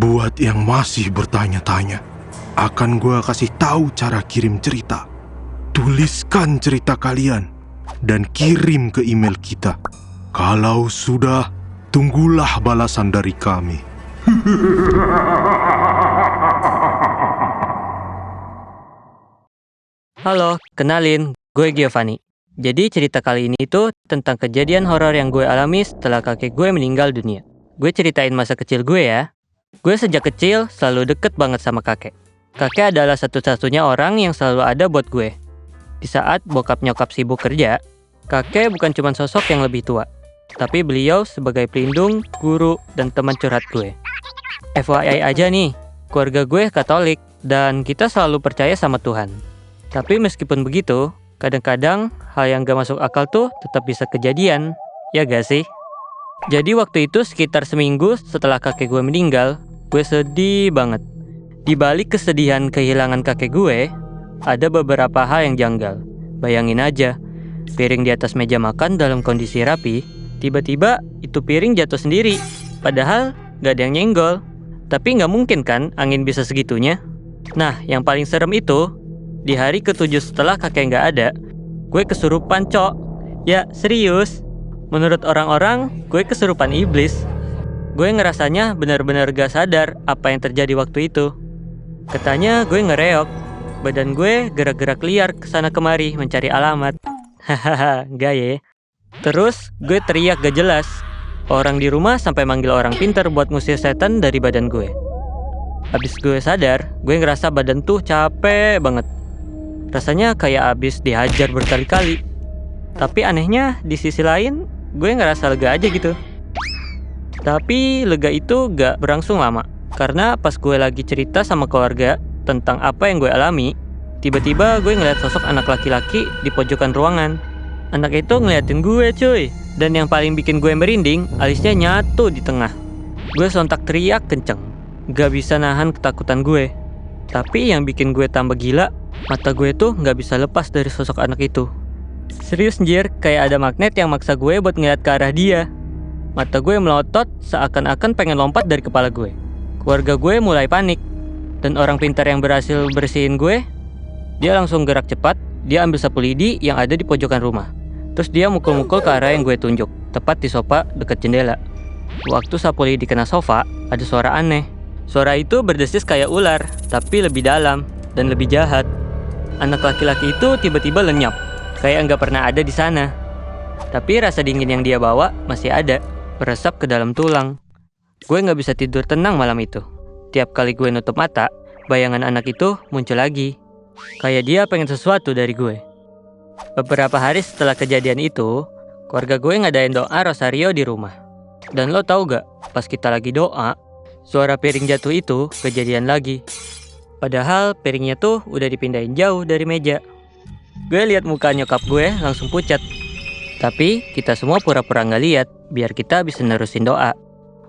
Buat yang masih bertanya-tanya, akan gue kasih tahu cara kirim cerita. Tuliskan cerita kalian dan kirim ke email kita. Kalau sudah, tunggulah balasan dari kami. Halo, kenalin, gue Giovanni. Jadi cerita kali ini itu tentang kejadian horor yang gue alami setelah kakek gue meninggal dunia. Gue ceritain masa kecil gue ya. Gue sejak kecil selalu deket banget sama kakek. Kakek adalah satu-satunya orang yang selalu ada buat gue. Di saat bokap nyokap sibuk kerja, kakek bukan cuma sosok yang lebih tua, tapi beliau sebagai pelindung, guru, dan teman curhat gue. FYI aja nih, keluarga gue Katolik dan kita selalu percaya sama Tuhan. Tapi meskipun begitu, kadang-kadang hal yang gak masuk akal tuh tetap bisa kejadian, ya gak sih? Jadi waktu itu sekitar seminggu setelah kakek gue meninggal, gue sedih banget. Di balik kesedihan kehilangan kakek gue, ada beberapa hal yang janggal. Bayangin aja, piring di atas meja makan dalam kondisi rapi, tiba-tiba itu piring jatuh sendiri. Padahal gak ada yang nyenggol. Tapi gak mungkin kan angin bisa segitunya? Nah, yang paling serem itu, di hari ke-7 setelah kakek gak ada, gue kesurupan, cok. Ya, serius. Menurut orang-orang, gue kesurupan iblis. Gue ngerasanya benar-benar gak sadar apa yang terjadi waktu itu. Katanya gue ngereok. Badan gue gerak-gerak liar kesana kemari mencari alamat. Hahaha, gak ya? Terus gue teriak gak jelas. Orang di rumah sampai manggil orang pintar buat ngusir setan dari badan gue. Habis gue sadar, gue ngerasa badan tuh capek banget. Rasanya kayak abis dihajar berkali-kali. Tapi anehnya di sisi lain, gue ngerasa lega aja gitu. Tapi lega itu gak berlangsung lama. Karena pas gue lagi cerita sama keluarga tentang apa yang gue alami, tiba-tiba gue ngeliat sosok anak laki-laki di pojokan ruangan. Anak itu ngeliatin gue, cuy. Dan yang paling bikin gue merinding, alisnya nyatu di tengah. Gue sontak teriak kenceng. Gak bisa nahan ketakutan gue. Tapi yang bikin gue tambah gila, mata gue tuh gak bisa lepas dari sosok anak itu. Serius anjir, kayak ada magnet yang maksa gue buat ngeliat ke arah dia. Mata gue melotot seakan-akan pengen lompat dari kepala gue. Keluarga gue mulai panik. Dan orang pintar yang berhasil bersihin gue, dia langsung gerak cepat. Dia ambil sapu lidi yang ada di pojokan rumah. Terus dia mukul-mukul ke arah yang gue tunjuk, tepat di sofa dekat jendela. Waktu sapu lidi kena sofa, ada suara aneh. Suara itu berdesis kayak ular, tapi lebih dalam dan lebih jahat. Anak laki-laki itu tiba-tiba lenyap, kayak nggak pernah ada di sana. Tapi rasa dingin yang dia bawa masih ada, meresap ke dalam tulang. Gue nggak bisa tidur tenang malam itu. Tiap kali gue nutup mata, bayangan anak itu muncul lagi. Kayak dia pengen sesuatu dari gue. Beberapa hari setelah kejadian itu, keluarga gue ngadain doa rosario di rumah. Dan lo tau gak, pas kita lagi doa, suara piring jatuh itu kejadian lagi. Padahal piringnya tuh udah dipindahin jauh dari meja. Gue lihat muka nyokap gue langsung pucat. Tapi kita semua pura-pura gak lihat biar kita bisa nerusin doa.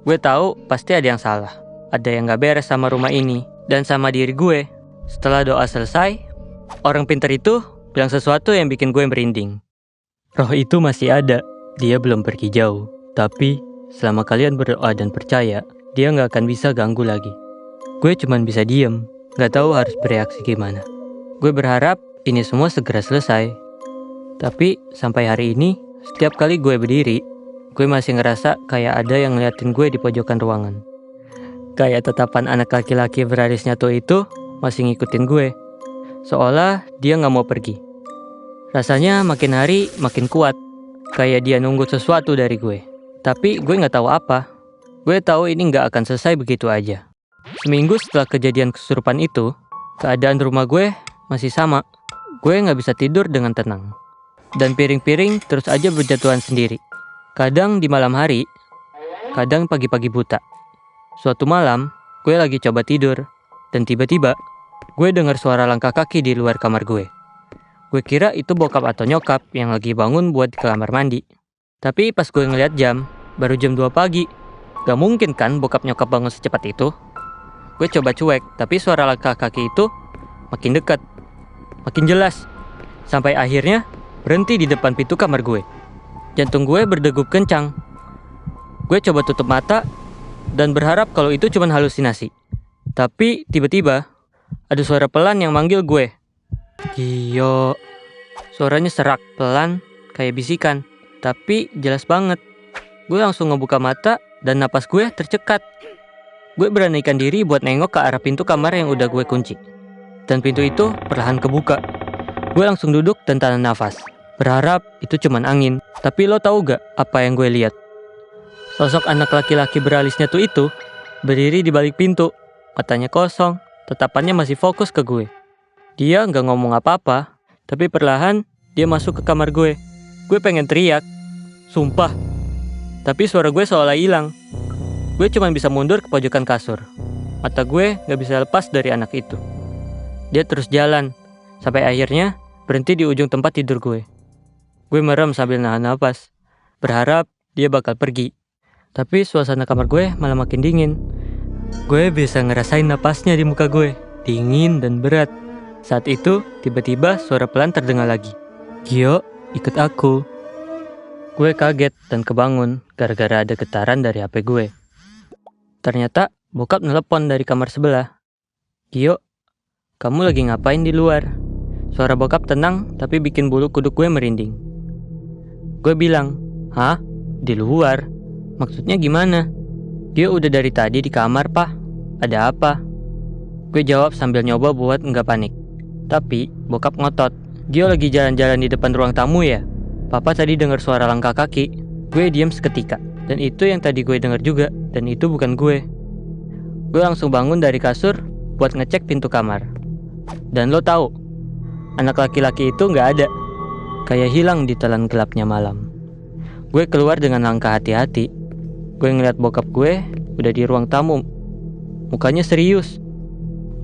Gue tahu pasti ada yang salah. Ada yang gak beres sama rumah ini dan sama diri gue. Setelah doa selesai, orang pintar itu bilang sesuatu yang bikin gue merinding. Roh itu masih ada. Dia belum pergi jauh. Tapi selama kalian berdoa dan percaya, dia gak akan bisa ganggu lagi. Gue cuman bisa diem, gak tahu harus bereaksi gimana. Gue berharap ini semua segera selesai. Tapi sampai hari ini, setiap kali gue berdiri, gue masih ngerasa kayak ada yang ngeliatin gue di pojokan ruangan. Kayak tatapan anak laki-laki beralis nyatu itu masih ngikutin gue. Seolah dia gak mau pergi. Rasanya makin hari makin kuat. Kayak dia nunggu sesuatu dari gue. Tapi gue gak tahu apa. Gue tahu ini gak akan selesai begitu aja. Seminggu setelah kejadian kesurupan itu, keadaan rumah gue masih sama. Gue gak bisa tidur dengan tenang. Dan piring-piring terus aja berjatuhan sendiri. Kadang di malam hari, kadang pagi-pagi buta. Suatu malam, gue lagi coba tidur. Dan tiba-tiba, gue dengar suara langkah kaki di luar kamar gue. Gue kira itu bokap atau nyokap yang lagi bangun buat ke kamar mandi. Tapi pas gue ngeliat jam, baru jam 2 pagi. Gak mungkin kan bokap nyokap bangun secepat itu. Gue coba cuek, tapi suara langkah kaki itu makin dekat, makin jelas. Sampai akhirnya berhenti di depan pintu kamar gue. Jantung gue berdegup kencang. Gue coba tutup mata, dan berharap kalau itu cuma halusinasi. Tapi tiba-tiba ada suara pelan yang manggil gue. Gio. Suaranya serak, pelan, kayak bisikan, tapi jelas banget. Gue langsung ngebuka mata dan napas gue tercekat. Gue beranikan diri buat nengok ke arah pintu kamar yang udah gue kunci. Dan pintu itu perlahan kebuka. Gue langsung duduk dan tahan nafas, berharap itu cuman angin. Tapi lo tahu gak apa yang gue lihat? Sosok anak laki-laki beralisnya tuh itu berdiri di balik pintu, matanya kosong, tatapannya masih fokus ke gue. Dia nggak ngomong apa-apa, tapi perlahan dia masuk ke kamar gue. Gue pengen teriak, sumpah. Tapi suara gue seolah hilang. Gue cuma bisa mundur ke pojokan kasur. Mata gue nggak bisa lepas dari anak itu. Dia terus jalan, sampai akhirnya berhenti di ujung tempat tidur gue. Gue merem sambil nahan napas, berharap dia bakal pergi. Tapi suasana kamar gue malah makin dingin. Gue bisa ngerasain napasnya di muka gue, dingin dan berat. Saat itu, tiba-tiba suara pelan terdengar lagi. Gio, ikut aku. Gue kaget dan kebangun gara-gara ada getaran dari HP gue. Ternyata bokap nelpon dari kamar sebelah. Gio, kamu lagi ngapain di luar? Suara bokap tenang tapi bikin bulu kuduk gue merinding. Gue bilang, hah? Di luar? Maksudnya gimana? Gio udah dari tadi di kamar, Pak. Ada apa? Gue jawab sambil nyoba buat nggak panik. Tapi bokap ngotot. Gio lagi jalan-jalan di depan ruang tamu ya? Papa tadi dengar suara langkah kaki. Gue diam seketika. Dan itu yang tadi gue dengar juga. Dan itu bukan gue. Gue langsung bangun dari kasur buat ngecek pintu kamar. Dan lo tahu, anak laki-laki itu nggak ada. Kayak hilang di telan gelapnya malam. Gue keluar dengan langkah hati-hati. Gue ngeliat bokap gue udah di ruang tamu. Mukanya serius.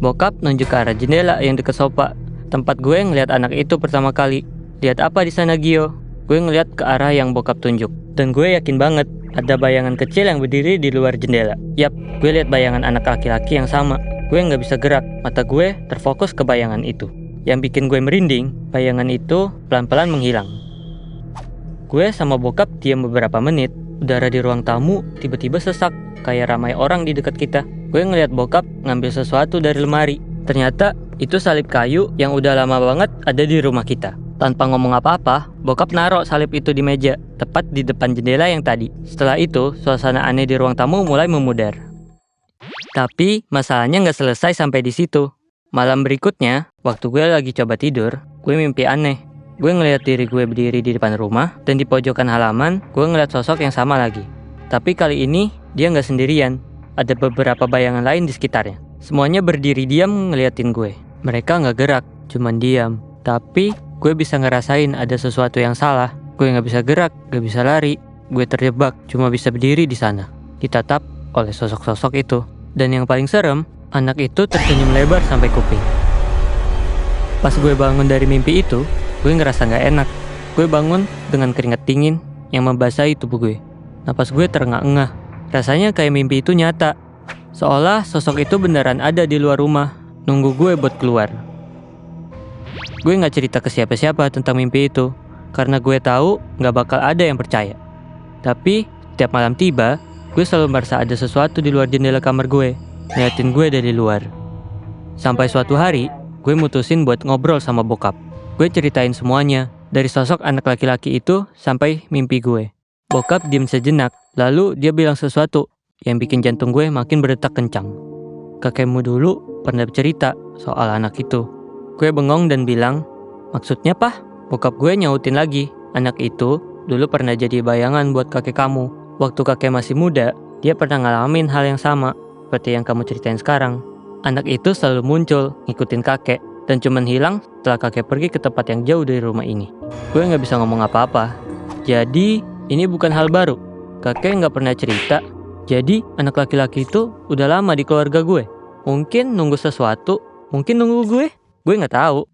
Bokap nunjuk ke arah jendela yang dekat sofa, tempat gue ngeliat anak itu pertama kali. Lihat apa di sana, Gio? Gue ngeliat ke arah yang bokap tunjuk. Dan gue yakin banget ada bayangan kecil yang berdiri di luar jendela. Yap, gue lihat bayangan anak laki-laki yang sama. Gue nggak bisa gerak, mata gue terfokus ke bayangan itu. Yang bikin gue merinding, bayangan itu pelan-pelan menghilang. Gue sama bokap diam beberapa menit. Udara di ruang tamu tiba-tiba sesak, kayak ramai orang di dekat kita. Gue ngeliat bokap ngambil sesuatu dari lemari. Ternyata itu salib kayu yang udah lama banget ada di rumah kita. Tanpa ngomong apa-apa, bokap naruh salib itu di meja, tepat di depan jendela yang tadi. Setelah itu, suasana aneh di ruang tamu mulai memudar. Tapi masalahnya nggak selesai sampai di situ. Malam berikutnya, waktu gue lagi coba tidur, gue mimpi aneh. Gue ngeliat diri gue berdiri di depan rumah, dan di pojokan halaman, gue ngeliat sosok yang sama lagi. Tapi kali ini, dia nggak sendirian. Ada beberapa bayangan lain di sekitarnya. Semuanya berdiri diam ngeliatin gue. Mereka nggak gerak, cuman diam. Tapi, gue bisa ngerasain ada sesuatu yang salah. Gue nggak bisa gerak, nggak bisa lari. Gue terjebak, cuma bisa berdiri di sana. Ditatap oleh sosok-sosok itu. Dan yang paling serem, anak itu tersenyum lebar sampai kuping. Pas gue bangun dari mimpi itu, gue ngerasa gak enak. Gue bangun dengan keringat dingin yang membasahi tubuh gue. Napas gue terengah-engah. Rasanya kayak mimpi itu nyata. Seolah sosok itu beneran ada di luar rumah, nunggu gue buat keluar. Gue gak cerita ke siapa-siapa tentang mimpi itu, karena gue tahu gak bakal ada yang percaya. Tapi, setiap malam tiba, gue selalu merasa ada sesuatu di luar jendela kamar gue, ngeliatin gue dari luar. Sampai suatu hari, gue mutusin buat ngobrol sama bokap. Gue ceritain semuanya, dari sosok anak laki-laki itu sampai mimpi gue. Bokap diem sejenak, lalu dia bilang sesuatu yang bikin jantung gue makin berdetak kencang. Kakekmu dulu pernah cerita soal anak itu. Gue bengong dan bilang, maksudnya Pah? Bokap gue nyautin lagi, anak itu dulu pernah jadi bayangan buat kakek kamu. Waktu kakek masih muda, dia pernah ngalamin hal yang sama, seperti yang kamu ceritain sekarang. Anak itu selalu muncul, ngikutin kakek, dan cuman hilang setelah kakek pergi ke tempat yang jauh dari rumah ini. Gue gak bisa ngomong apa-apa. Jadi, ini bukan hal baru. Kakek gak pernah cerita. Jadi, anak laki-laki itu udah lama di keluarga gue. Mungkin nunggu sesuatu, mungkin nunggu gue. Gue gak tahu.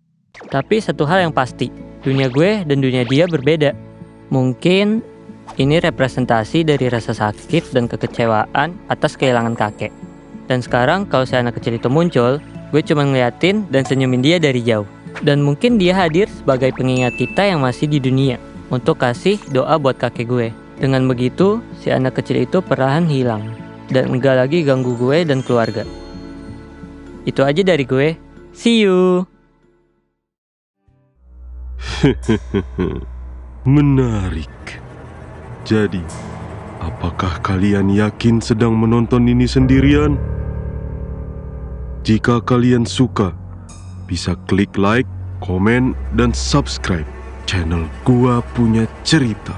Tapi satu hal yang pasti, dunia gue dan dunia dia berbeda. Mungkin ini representasi dari rasa sakit dan kekecewaan atas kehilangan kakek. Dan sekarang kalau si anak kecil itu muncul, gue cuma ngeliatin dan senyumin dia dari jauh. Dan mungkin dia hadir sebagai pengingat kita yang masih di dunia, untuk kasih doa buat kakek gue. Dengan begitu, si anak kecil itu perlahan hilang. dan enggak lagi ganggu gue dan keluarga. Itu aja dari gue. See you. Menarik. Jadi, apakah kalian yakin sedang menonton ini sendirian? Jika kalian suka, bisa klik like, komen, dan subscribe channel Gua Punya Cerita.